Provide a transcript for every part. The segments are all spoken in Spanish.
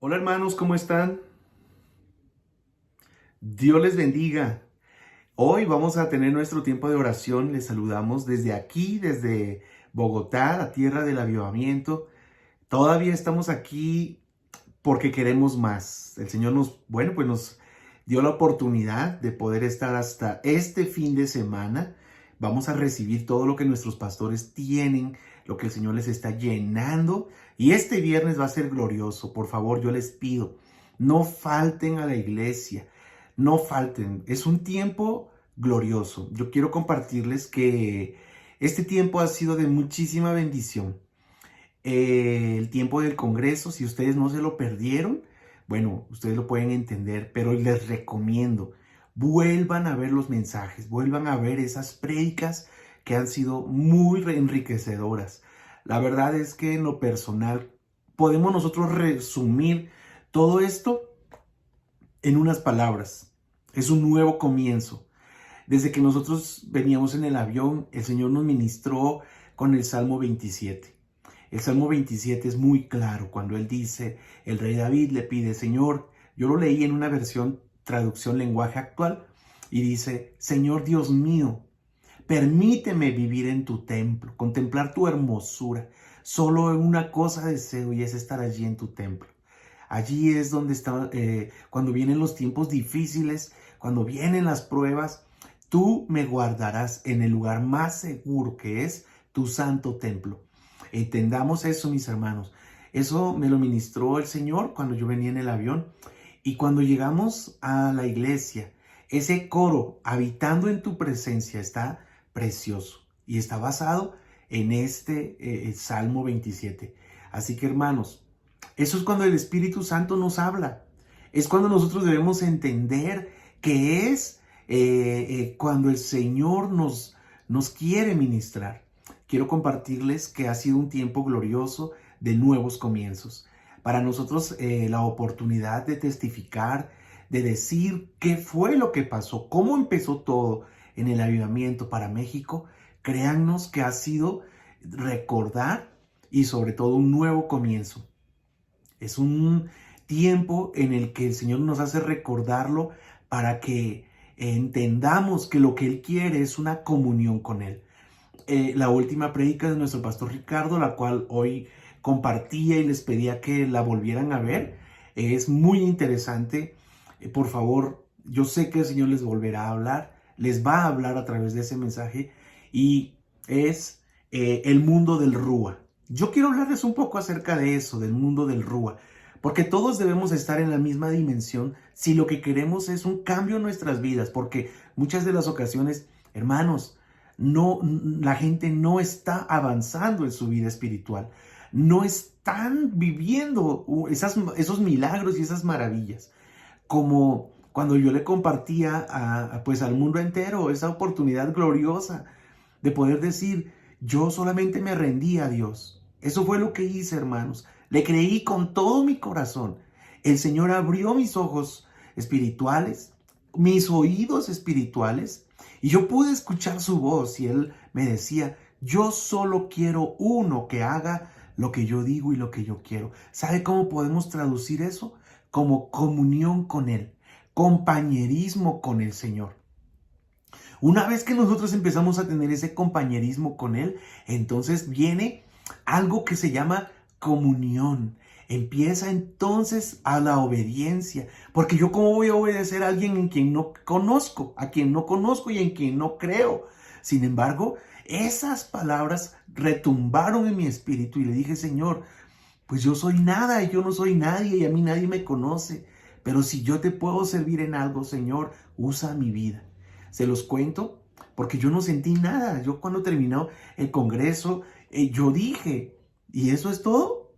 Hola hermanos, ¿cómo están? Dios les bendiga. Hoy vamos a tener nuestro tiempo de oración. Les saludamos desde aquí, desde Bogotá, la tierra del avivamiento. Todavía estamos aquí porque queremos más. El Señor nos dio la oportunidad de poder estar hasta este fin de semana. Vamos a recibir todo lo que nuestros pastores tienen, lo que el Señor les está llenando. Y este viernes va a ser glorioso. Por favor, yo les pido, no falten a la iglesia. No falten. Es un tiempo glorioso. Yo quiero compartirles que este tiempo ha sido de muchísima bendición. El tiempo del Congreso, si ustedes no se lo perdieron, bueno, ustedes lo pueden entender, pero les recomiendo, vuelvan a ver los mensajes, vuelvan a ver esas prédicas que han sido muy enriquecedoras. La verdad es que en lo personal podemos nosotros resumir todo esto en unas palabras. Es un nuevo comienzo. Desde que nosotros veníamos en el avión, el Señor nos ministró con el Salmo 27. El Salmo 27 es muy claro cuando él dice, el rey David le pide, Señor, yo lo leí en una versión, traducción lenguaje actual, y dice, Señor Dios mío, permíteme vivir en tu templo, contemplar tu hermosura. Solo una cosa deseo y es estar allí en tu templo. Allí es donde está, cuando vienen los tiempos difíciles, cuando vienen las pruebas, tú me guardarás en el lugar más seguro que es tu santo templo. Entendamos eso, mis hermanos. Eso me lo ministró el Señor cuando yo venía en el avión. Y cuando llegamos a la iglesia, ese coro, habitando en tu presencia, está precioso. Y está basado en este Salmo 27. Así que, hermanos, eso es cuando el Espíritu Santo nos habla. Es cuando nosotros debemos entender que es cuando el Señor nos quiere ministrar. Quiero compartirles que ha sido un tiempo glorioso de nuevos comienzos. Para nosotros la oportunidad de testificar, de decir qué fue lo que pasó, cómo empezó todo en el avivamiento para México, créannos que ha sido recordar y sobre todo un nuevo comienzo. Es un tiempo en el que el Señor nos hace recordarlo para que entendamos que lo que Él quiere es una comunión con Él. La última prédica de nuestro pastor Ricardo, la cual hoy compartía y les pedía que la volvieran a ver, es muy interesante. Por favor, yo sé que el Señor les volverá a hablar, les va a hablar a través de ese mensaje y es el mundo del Rúa. Yo quiero hablarles un poco acerca de eso, del mundo del Rúa, porque todos debemos estar en la misma dimensión si lo que queremos es un cambio en nuestras vidas, porque muchas de las ocasiones, hermanos, la gente no está avanzando en su vida espiritual, no están viviendo esos milagros y esas maravillas, como cuando yo le compartía pues al mundo entero esa oportunidad gloriosa de poder decir, yo solamente me rendí a Dios. Eso fue lo que hice, hermanos. Le creí con todo mi corazón. El Señor abrió mis ojos espirituales, mis oídos espirituales, y yo pude escuchar su voz y Él me decía, yo solo quiero uno que haga lo que yo digo y lo que yo quiero. ¿Sabe cómo podemos traducir eso? Como comunión con Él, compañerismo con el Señor. Una vez que nosotros empezamos a tener ese compañerismo con Él, entonces viene algo que se llama comunión. Empieza entonces a la obediencia, porque yo cómo voy a obedecer a alguien en quien no conozco, a quien no conozco y en quien no creo. Sin embargo, esas palabras retumbaron en mi espíritu y le dije, Señor, pues yo soy nada y yo no soy nadie y a mí nadie me conoce, pero si yo te puedo servir en algo, Señor, usa mi vida. Se los cuento porque yo no sentí nada. Yo cuando terminó el congreso, yo dije, ¿y eso es todo?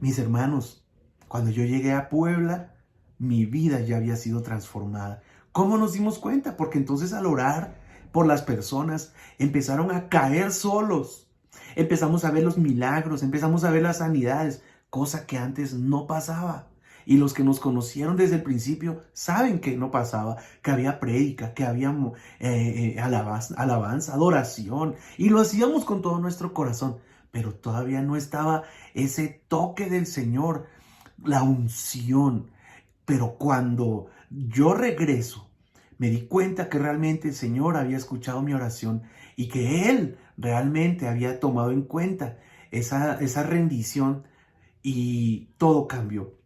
Mis hermanos, cuando yo llegué a Puebla, mi vida ya había sido transformada. ¿Cómo nos dimos cuenta? Porque entonces al orar por las personas, empezaron a caer solos. Empezamos a ver los milagros, empezamos a ver las sanidades, cosa que antes no pasaba. Y los que nos conocieron desde el principio saben que no pasaba, que había prédica, que había alabanza, adoración, y lo hacíamos con todo nuestro corazón, pero todavía no estaba ese toque del Señor. la unción. Pero cuando yo regreso, me di cuenta que realmente el Señor había escuchado mi oración y que Él realmente había tomado en cuenta esa rendición y todo cambió.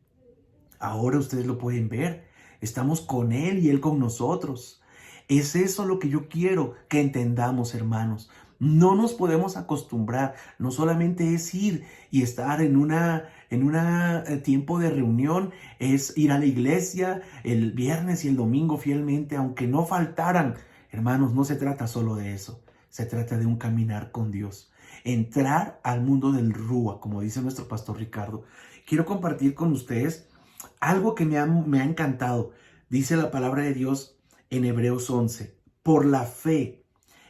Ahora ustedes lo pueden ver. Estamos con Él y Él con nosotros. Es eso lo que yo quiero que entendamos, hermanos. No nos podemos acostumbrar. No solamente es ir y estar en una tiempo de reunión, es ir a la iglesia el viernes y el domingo fielmente, aunque no faltaran. Hermanos, no se trata solo de eso. Se trata de un caminar con Dios. Entrar al mundo del Rúa, como dice nuestro pastor Ricardo. Quiero compartir con ustedes algo que me ha encantado. Dice la palabra de Dios en Hebreos 11. Por la fe,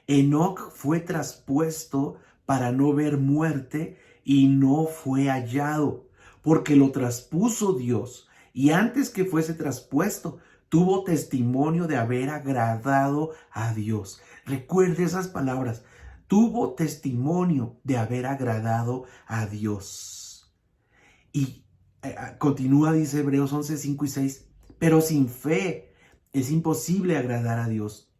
Enoc fue traspuesto para no ver muerte y no fue hallado, porque lo traspuso Dios. Y antes que fuese traspuesto, tuvo testimonio de haber agradado a Dios. Recuerde esas palabras. Tuvo testimonio de haber agradado a Dios. Y continúa, dice Hebreos 11, 5 y 6. Pero sin fe es imposible agradar a Dios.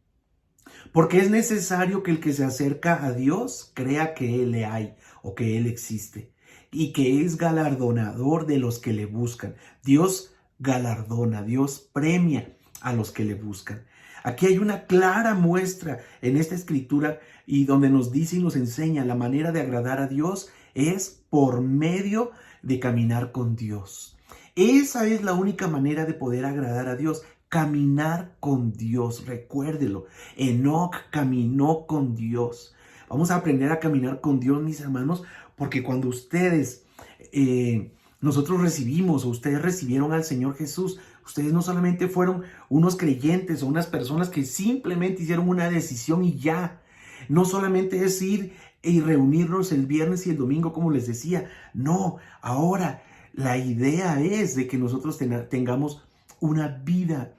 Porque es necesario que el que se acerca a Dios crea que Él le hay o que Él existe. Y que es galardonador de los que le buscan. Dios galardona, Dios premia a los que le buscan. Aquí hay una clara muestra en esta escritura y donde nos dice y nos enseña la manera de agradar a Dios es por medio de caminar con Dios. Esa es la única manera de poder agradar a Dios. Caminar con Dios, recuérdelo. Enoc caminó con Dios. Vamos a aprender a caminar con Dios, mis hermanos, porque cuando nosotros recibimos o ustedes recibieron al Señor Jesús, ustedes no solamente fueron unos creyentes o unas personas que simplemente hicieron una decisión y ya. No solamente es ir y reunirnos el viernes y el domingo, como les decía. No, ahora la idea es de que nosotros tengamos una vida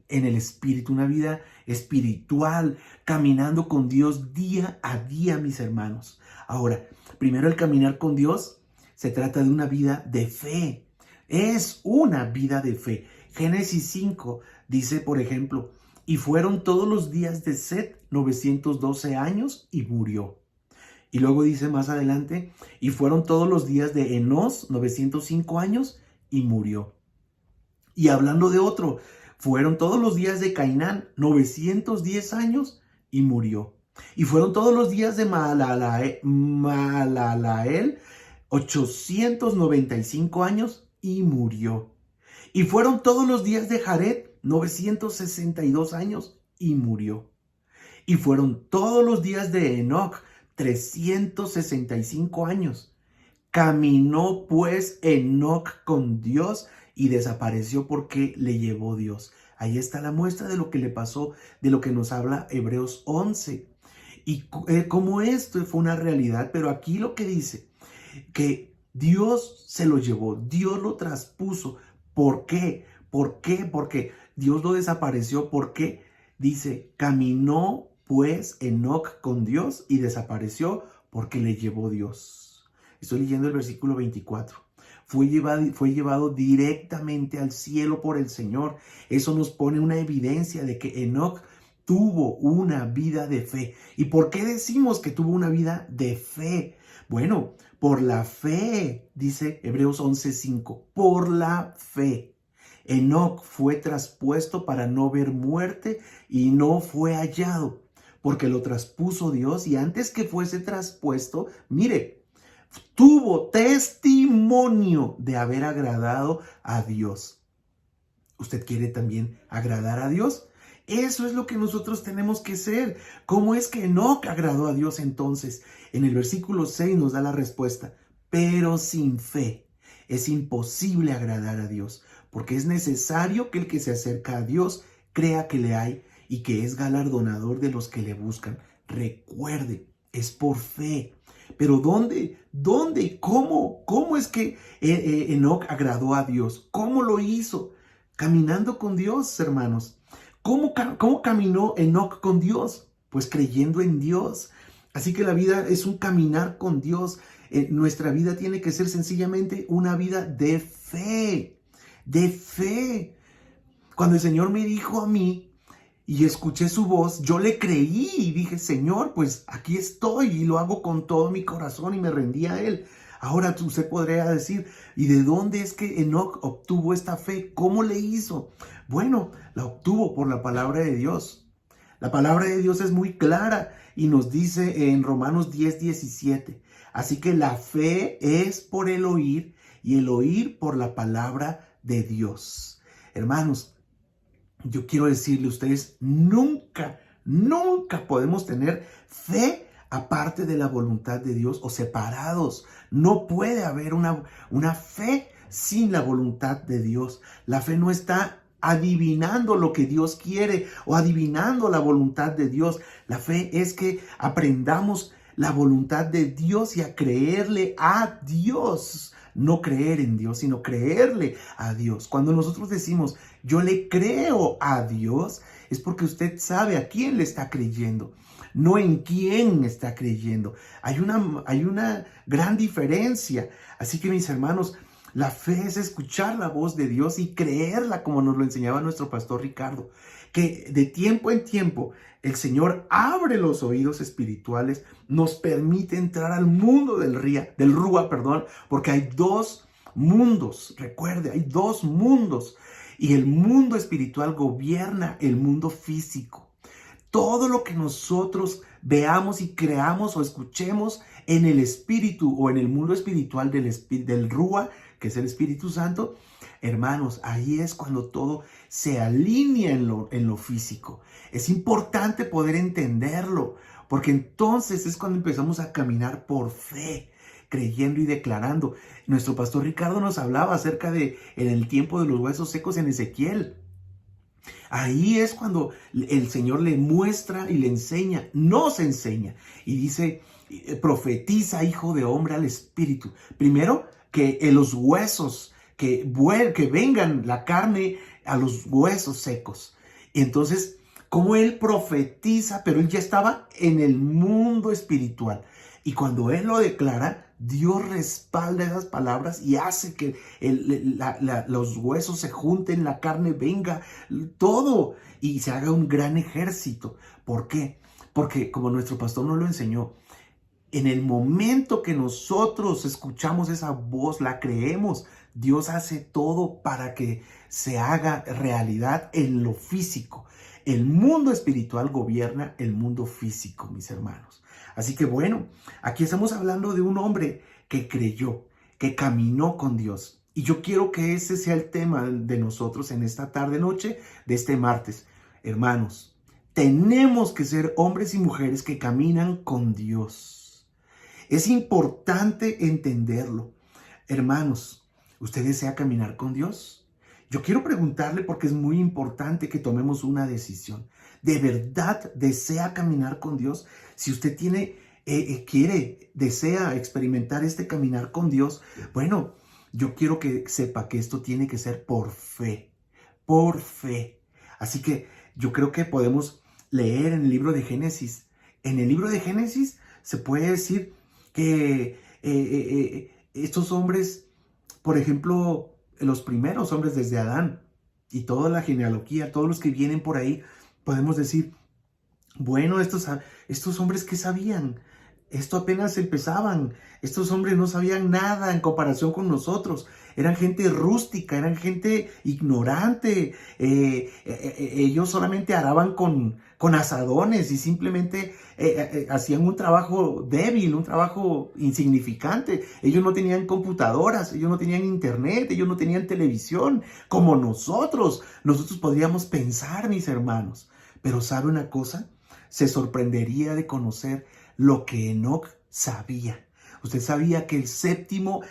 en el Espíritu, una vida espiritual, caminando con Dios día a día, mis hermanos. Ahora, primero el caminar con Dios se trata de una vida de fe. Es una vida de fe. Génesis 5 dice, por ejemplo, y fueron todos los días de Set 912 años y murió. Y luego dice más adelante, y fueron todos los días de Enos 905 años y murió. Y hablando de otro, fueron todos los días de Cainán 910 años y murió. Y fueron todos los días de Malalael 895 años y murió. Y fueron todos los días de Jared 962 años y murió. Y fueron todos los días de Enoc 365 años. Caminó pues Enoc con Dios y desapareció porque le llevó Dios. Ahí está la muestra de lo que le pasó, de lo que nos habla Hebreos 11. Y como esto fue una realidad, pero aquí lo que dice, que Dios se lo llevó, Dios lo traspuso. ¿Por qué? ¿Por qué? Porque Dios lo desapareció. ¿Por qué? Dice, caminó pues Enoc con Dios y desapareció porque le llevó Dios. Estoy leyendo el versículo 24. Fue llevado directamente al cielo por el Señor. Eso nos pone una evidencia de que Enoc tuvo una vida de fe. ¿Y por qué decimos que tuvo una vida de fe? Bueno, por la fe, dice Hebreos 11:5, por la fe. Enoc fue traspuesto para no ver muerte y no fue hallado, porque lo traspuso Dios y antes que fuese traspuesto, mire, tuvo testimonio de haber agradado a Dios. ¿Usted quiere también agradar a Dios? Eso es lo que nosotros tenemos que ser. ¿Cómo es que Enoc agradó a Dios entonces? En el versículo 6 nos da la respuesta. Pero sin fe es imposible agradar a Dios, porque es necesario que el que se acerca a Dios crea que le hay y que es galardonador de los que le buscan. Recuerde, es por fe. Pero ¿dónde? ¿Dónde? ¿Cómo? ¿Cómo es que Enoc agradó a Dios? ¿Cómo lo hizo? Caminando con Dios, hermanos. ¿Cómo caminó Enoc con Dios? Pues creyendo en Dios. Así que la vida es un caminar con Dios. Nuestra vida tiene que ser sencillamente una vida de fe, de fe. Cuando el Señor me dijo a mí y escuché su voz, yo le creí y dije, Señor, pues aquí estoy y lo hago con todo mi corazón y me rendí a Él. Ahora usted podría decir, ¿y de dónde es que Enoc obtuvo esta fe? ¿Cómo le hizo? Bueno, la obtuvo por la palabra de Dios. La palabra de Dios es muy clara y nos dice en Romanos 10:17. Así que la fe es por el oír y el oír por la palabra de Dios. Hermanos, yo quiero decirle a ustedes, nunca podemos tener fe aparte de la voluntad de Dios o separados. No puede haber una fe sin la voluntad de Dios. La fe no está adivinando lo que Dios quiere o adivinando la voluntad de Dios. La fe es que aprendamos la voluntad de Dios y a creerle a Dios. No creer en Dios, sino creerle a Dios. Cuando nosotros decimos, yo le creo a Dios, es porque usted sabe a quién le está creyendo, no en quién está creyendo. Hay una gran diferencia. Así que, mis hermanos, la fe es escuchar la voz de Dios y creerla, como nos lo enseñaba nuestro pastor Ricardo, que de tiempo en tiempo el Señor abre los oídos espirituales, nos permite entrar al mundo del Rúa, porque hay dos mundos, recuerde, hay dos mundos, y el mundo espiritual gobierna el mundo físico. Todo lo que nosotros veamos y creamos o escuchemos en el espíritu o en el mundo espiritual del Rúa, que es el Espíritu Santo, hermanos, ahí es cuando todo se alinea en lo físico. Es importante poder entenderlo, porque entonces es cuando empezamos a caminar por fe, creyendo y declarando. Nuestro pastor Ricardo nos hablaba acerca de en el tiempo de los huesos secos en Ezequiel. Ahí es cuando el Señor le muestra y le enseña, nos enseña, y dice, profetiza, hijo de hombre, al Espíritu. Primero, que en los huesos, que vengan la carne a los huesos secos. Entonces, como él profetiza, pero él ya estaba en el mundo espiritual. Y cuando él lo declara, Dios respalda esas palabras y hace que los huesos se junten, la carne venga, todo, y se haga un gran ejército. ¿Por qué? Porque como nuestro pastor nos lo enseñó, en el momento que nosotros escuchamos esa voz, la creemos, Dios hace todo para que se haga realidad en lo físico. El mundo espiritual gobierna el mundo físico, mis hermanos. Así que bueno, aquí estamos hablando de un hombre que creyó, que caminó con Dios. Y yo quiero que ese sea el tema de nosotros en esta tarde-noche de este martes. Hermanos, tenemos que ser hombres y mujeres que caminan con Dios. Es importante entenderlo. Hermanos, ¿usted desea caminar con Dios? Yo quiero preguntarle porque es muy importante que tomemos una decisión. ¿De verdad desea caminar con Dios? Si usted desea experimentar este caminar con Dios, bueno, yo quiero que sepa que esto tiene que ser por fe, por fe. Así que yo creo que podemos leer en el libro de Génesis. En el libro de Génesis se puede decir que estos hombres, por ejemplo, los primeros hombres desde Adán y toda la genealogía, todos los que vienen por ahí, podemos decir, bueno, estos hombres, ¿qué sabían? Esto apenas empezaban. Estos hombres no sabían nada en comparación con nosotros. Eran gente rústica, eran gente ignorante. Ellos solamente araban con azadones y simplemente hacían un trabajo débil, un trabajo insignificante. Ellos no tenían computadoras, ellos no tenían internet, ellos no tenían televisión como nosotros. Nosotros podríamos pensar, mis hermanos. Pero ¿sabe una cosa? Se sorprendería de conocer lo que Enoc sabía. Usted sabía que el séptimo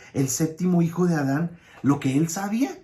hijo de Adán, lo que él sabía,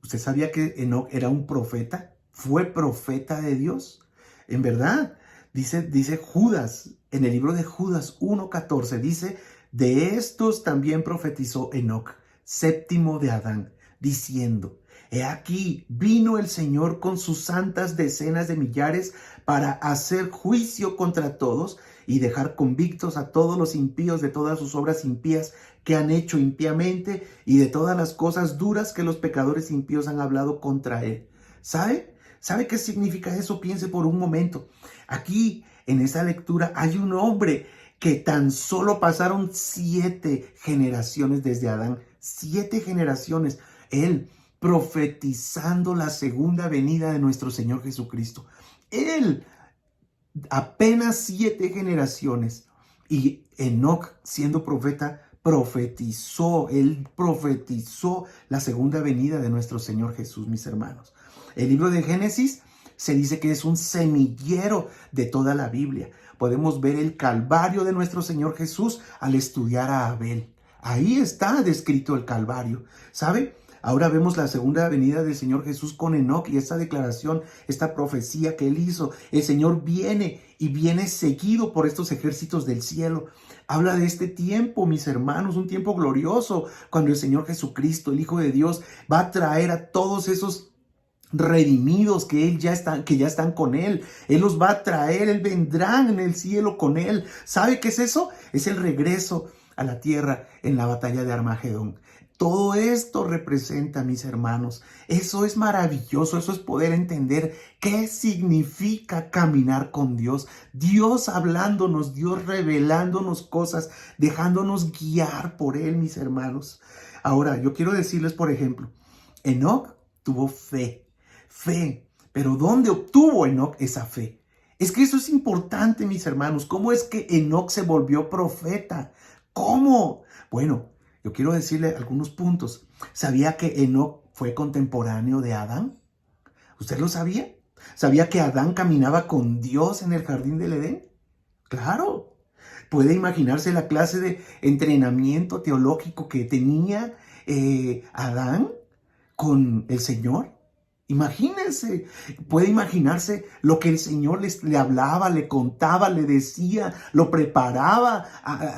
usted sabía que Enoc era un profeta, fue profeta de Dios. En verdad, dice Judas, en el libro de Judas 1:14, dice, de estos también profetizó Enoc, séptimo de Adán, diciendo, he aquí, vino el Señor con sus santas decenas de millares para hacer juicio contra todos y dejar convictos a todos los impíos de todas sus obras impías que han hecho impíamente y de todas las cosas duras que los pecadores impíos han hablado contra él. ¿Sabe? ¿Sabe qué significa eso? Piense por un momento. Aquí, en esa lectura, hay un hombre que tan solo pasaron 7 generaciones desde Adán. 7 generaciones. Él profetizando la segunda venida de nuestro Señor Jesucristo. Él, apenas 7 generaciones. Y Enoc, siendo profeta, él profetizó la segunda venida de nuestro Señor Jesús, mis hermanos. El libro de Génesis se dice que es un semillero de toda la Biblia. Podemos ver el calvario de nuestro Señor Jesús al estudiar a Abel. Ahí está descrito el calvario, ¿sabe? Ahora vemos la segunda venida del Señor Jesús con Enoc y esta declaración, esta profecía que él hizo. El Señor viene y viene seguido por estos ejércitos del cielo. Habla de este tiempo, mis hermanos, un tiempo glorioso, cuando el Señor Jesucristo, el Hijo de Dios, va a traer a todos esos redimidos que ya están con él. Él los va a traer, él vendrá en el cielo con él. ¿Sabe qué es eso? Es el regreso a la tierra en la batalla de Armagedón. Todo esto representa, mis hermanos, eso es maravilloso, eso es poder entender qué significa caminar con Dios. Dios hablándonos, Dios revelándonos cosas, dejándonos guiar por Él, mis hermanos. Ahora, yo quiero decirles, por ejemplo, Enoc tuvo fe, pero ¿dónde obtuvo Enoc esa fe? Es que eso es importante, mis hermanos. ¿Cómo es que Enoc se volvió profeta? ¿Cómo? Bueno, yo quiero decirle algunos puntos. ¿Sabía que Enoc fue contemporáneo de Adán? ¿Usted lo sabía? ¿Sabía que Adán caminaba con Dios en el jardín del Edén? Claro. ¿Puede imaginarse la clase de entrenamiento teológico que tenía Adán con el Señor? Imagínense, puede imaginarse lo que el Señor le hablaba, le contaba, le decía, lo preparaba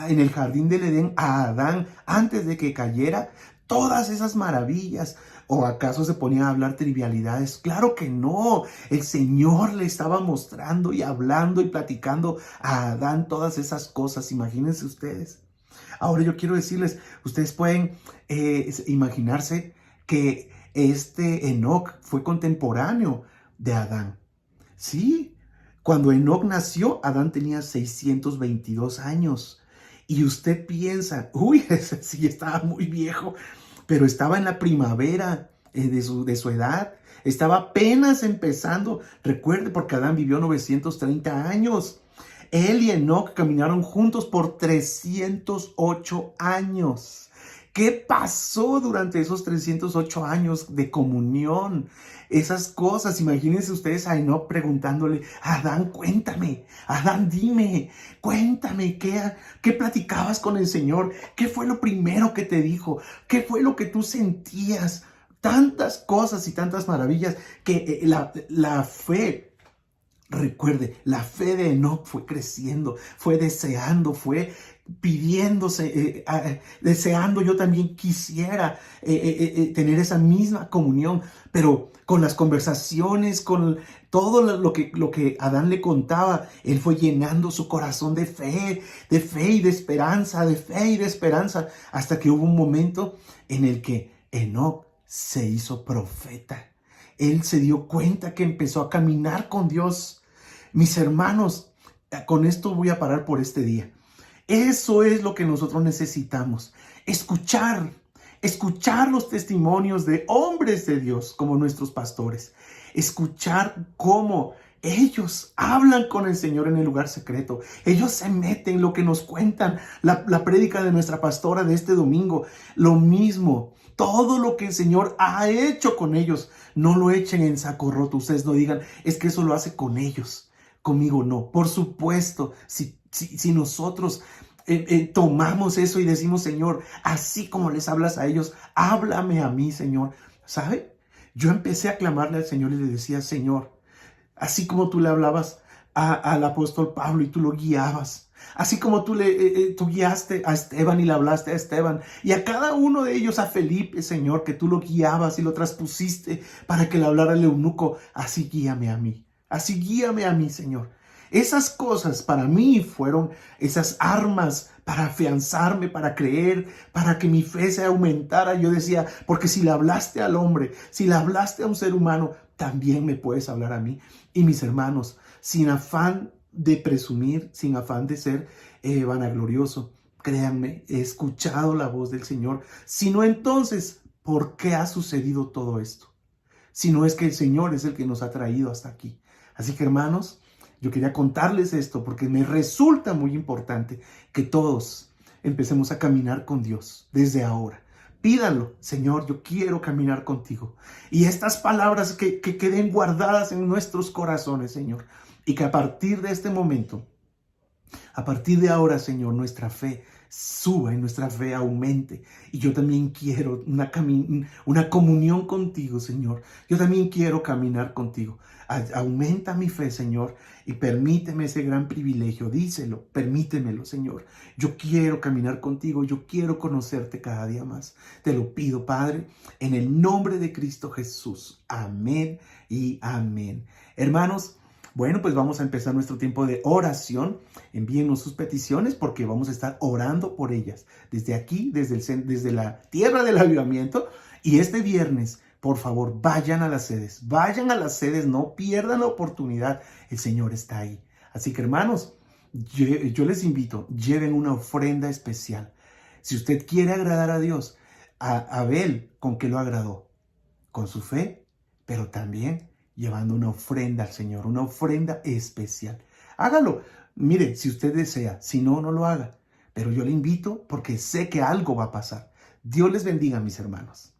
en el jardín del Edén a Adán antes de que cayera. Todas esas maravillas. ¿O acaso se ponía a hablar trivialidades? Claro que no. El Señor le estaba mostrando y hablando y platicando a Adán todas esas cosas. Imagínense ustedes. Ahora yo quiero decirles, ustedes pueden imaginarse que este Enoc fue contemporáneo de Adán. Sí, cuando Enoc nació, Adán tenía 622 años. Y usted piensa, uy, ese sí estaba muy viejo, pero estaba en la primavera de su edad. Estaba apenas empezando. Recuerde, porque Adán vivió 930 años. Él y Enoc caminaron juntos por 308 años. ¿Qué pasó durante esos 308 años de comunión? Esas cosas, imagínense ustedes a Enoc preguntándole, Adán, cuéntame, Adán, dime, cuéntame, ¿qué platicabas con el Señor? ¿Qué fue lo primero que te dijo? ¿Qué fue lo que tú sentías? Tantas cosas y tantas maravillas que la fe... Recuerde, la fe de Enoc fue creciendo, fue deseando, fue pidiéndose, deseando. Yo también quisiera tener esa misma comunión, pero con las conversaciones, con todo lo que Adán le contaba, él fue llenando su corazón de fe y de esperanza, de fe y de esperanza, hasta que hubo un momento en el que Enoc se hizo profeta. Él se dio cuenta que empezó a caminar con Dios. Mis hermanos, con esto voy a parar por este día. Eso es lo que nosotros necesitamos. Escuchar los testimonios de hombres de Dios como nuestros pastores. Escuchar cómo ellos hablan con el Señor en el lugar secreto. Ellos se meten en lo que nos cuentan. La prédica de nuestra pastora de este domingo, lo mismo. Todo lo que el Señor ha hecho con ellos, no lo echen en saco roto. Ustedes no digan, es que eso lo hace con ellos. Conmigo no. Por supuesto, si nosotros tomamos eso y decimos, Señor, así como les hablas a ellos, háblame a mí, Señor. ¿Sabe? Yo empecé a clamarle al Señor y le decía, Señor, así como tú le hablabas al apóstol Pablo y tú lo guiabas, así como tú guiaste a Esteban y le hablaste a Esteban y a cada uno de ellos, a Felipe, Señor, que tú lo guiabas y lo traspusiste para que le hablara al eunuco, así guíame a mí. Así guíame a mí, Señor. Esas cosas para mí fueron esas armas para afianzarme, para creer, para que mi fe se aumentara. Yo decía, porque si le hablaste al hombre, si le hablaste a un ser humano, también me puedes hablar a mí. Y mis hermanos, sin afán de presumir, sin afán de ser vanaglorioso, créanme, he escuchado la voz del Señor. Si no, entonces, ¿por qué ha sucedido todo esto? Si no es que el Señor es el que nos ha traído hasta aquí. Así que, hermanos, yo quería contarles esto porque me resulta muy importante que todos empecemos a caminar con Dios desde ahora. Pídalo, Señor, yo quiero caminar contigo. Y estas palabras que queden guardadas en nuestros corazones, Señor. Y que a partir de este momento, a partir de ahora, Señor, nuestra fe suba y nuestra fe aumente. Y yo también quiero una comunión contigo, Señor. Yo también quiero caminar contigo. Aumenta mi fe, Señor, y permíteme ese gran privilegio. Díselo, permítemelo, Señor. Yo quiero caminar contigo. Yo quiero conocerte cada día más. Te lo pido, Padre, en el nombre de Cristo Jesús. Amén y amén. Hermanos, bueno, pues vamos a empezar nuestro tiempo de oración. Envíenos sus peticiones porque vamos a estar orando por ellas desde aquí, desde la tierra del avivamiento. Y este viernes, por favor, vayan a las sedes, no pierdan la oportunidad. El Señor está ahí. Así que, hermanos, yo les invito, lleven una ofrenda especial. Si usted quiere agradar a Dios, a Abel, ¿con qué lo agradó? Con su fe, pero también llevando una ofrenda al Señor, una ofrenda especial. Hágalo. Mire, si usted desea, si no, no lo haga. Pero yo le invito porque sé que algo va a pasar. Dios les bendiga, mis hermanos.